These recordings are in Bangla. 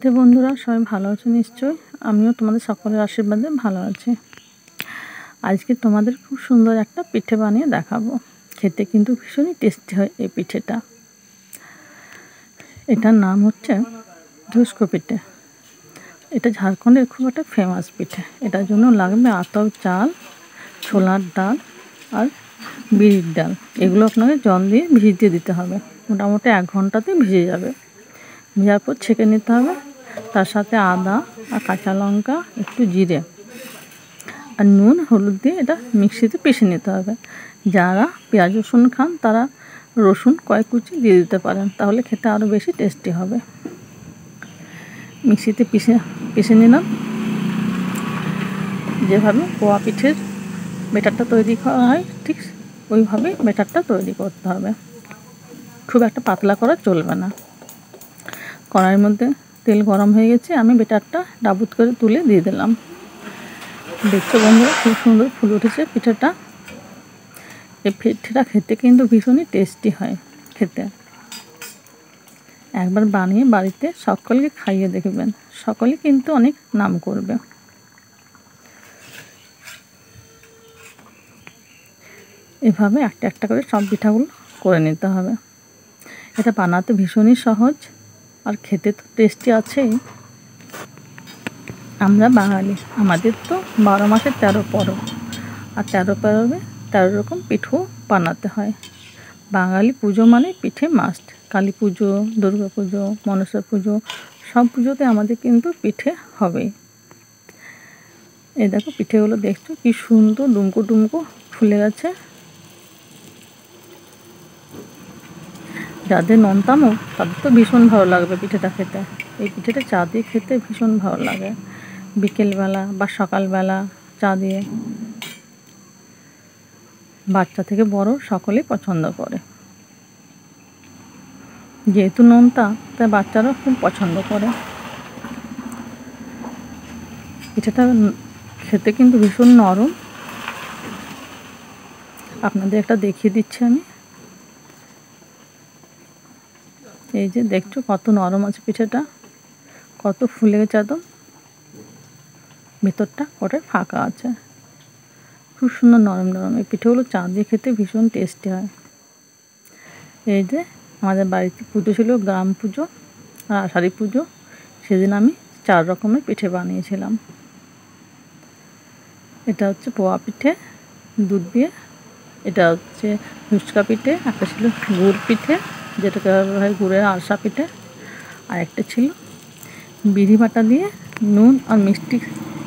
তো বন্ধুরা সবাই ভালো আছো নিশ্চয়ই। আমিও তোমাদের সকলের আশীর্বাদে ভালো আছি। আজকে তোমাদের খুব সুন্দর একটা পিঠে বানিয়ে দেখাবো। খেতে কিন্তু ভীষণই টেস্টি হয় এই পিঠেটা। এটার নাম হচ্ছে ধুস্কো পিঠে। এটা ঝাড়খণ্ডের খুব একটা ফেমাস পিঠে। এটার জন্য লাগবে আতপ চাল, ছোলার ডাল আর বিউলির ডাল। এগুলো আপনাকে জল দিয়ে ভিজিয়ে দিতে হবে। মোটামুটি 1 ঘন্টাতে ভিজে যাবে। ভেজার পর ছেঁকে নিতে হবে। তার সাথে আদা আর কাঁচা লঙ্কা, একটু জিরে আর নুন হলুদ দিয়ে এটা মিক্সিতে পিষে নিতে হবে। যারা পেঁয়াজ রসুন খান তারা রসুন কয়েক কুচি দিয়ে দিতে পারেন, তাহলে খেতে আরও বেশি টেস্টি হবে। মিক্সিতে পিষে নিলাম। যেভাবে পোয়া পিঠের ব্যাটারটা তৈরি করা হয় ঠিক ওইভাবেই ব্যাটারটা তৈরি করতে হবে। খুব একটা পাতলা করা চলবে না। কড়াইয়ের মধ্যে তেল গরম হয়ে গেছে, আমি ব্যাটারটা ডাবুত করে তুলে দিয়ে দিলাম। দেখছো বন্ধুরা খুব সুন্দর ফুল উঠেছে পিঠেটা। এই পিঠেটা খেতে কিন্তু ভীষণই টেস্টি হয় খেতে। একবার বানিয়ে বাড়িতে সকলকে খাইয়ে দেখবেন, সকলে কিন্তু অনেক নাম করবে। এভাবে একটা একটা করে সব পিঠাগুলো করে নিতে হবে। এটা বানাতে ভীষণই সহজ আর খেতে তো টেস্টি আছেই। আমরা বাঙালি, আমাদের তো 12 মাসে 13 পরব, আর 13 পরবে 13 রকম পিঠেও বানাতে হয়। বাঙালি পুজো মানে পিঠে মাস্ট। কালী পুজো, দুর্গা পুজো, মনসা পুজো, সব পুজোতে আমাদের কিন্তু পিঠে হবেই। এই দেখো পিঠেগুলো দেখছো কি সুন্দর ডুমকো ডুমকো ফুলে গেছে। যাদের নন্তামো তাদের তো ভীষণ ভালো লাগবে পিঠেটা খেতে। এই পিঠেটা চা দিয়ে খেতে ভীষণ ভালো লাগে, বিকেলবেলা বা সকালবেলা চা দিয়ে। বাচ্চা থেকে বড় সকলেই পছন্দ করে। যেহেতু নোনতা তাই বাচ্চারাও খুব পছন্দ করে। পিঠেটা খেতে কিন্তু ভীষণ নরম। আপনাদের একটা দেখিয়ে দিচ্ছি আমি। এই যে দেখছো কত নরম আছে পিঠেটা, কত ফুলে গেছে একদম। ভেতরটা ওটা ফাঁকা আছে, খুব সুন্দর নরম নরম। এই পিঠেগুলো চা দিয়ে খেতে ভীষণ টেস্টি হয়। এই যে আমাদের বাড়িতে পুজো ছিল, গ্রাম পুজো আর আষাঢ়ি পুজো। সেদিন আমি 4 রকমের পিঠে বানিয়েছিলাম। এটা হচ্ছে পোয়া পিঠে দুধ দিয়ে, এটা হচ্ছে ফুচকা পিঠে, একটা ছিল গুড় পিঠে যেটাকে হয় গুড়ের আরসা পিঠে, আর একটা ছিল বিড়ি বাটা দিয়ে নুন আর মিষ্টি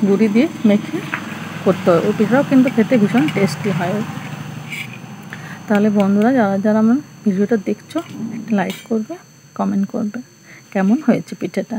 গুঁড়ি দিয়ে মেখে করতে হয়। ওই পিঠাটাও কিন্তু খেতে ভীষণ টেস্টি হয়। তাহলে বন্ধুরা যারা যারা আমার ভিডিওটা দেখছো একটা লাইক করবে, কমেন্ট করবে কেমন হয়েছে পিঠেটা।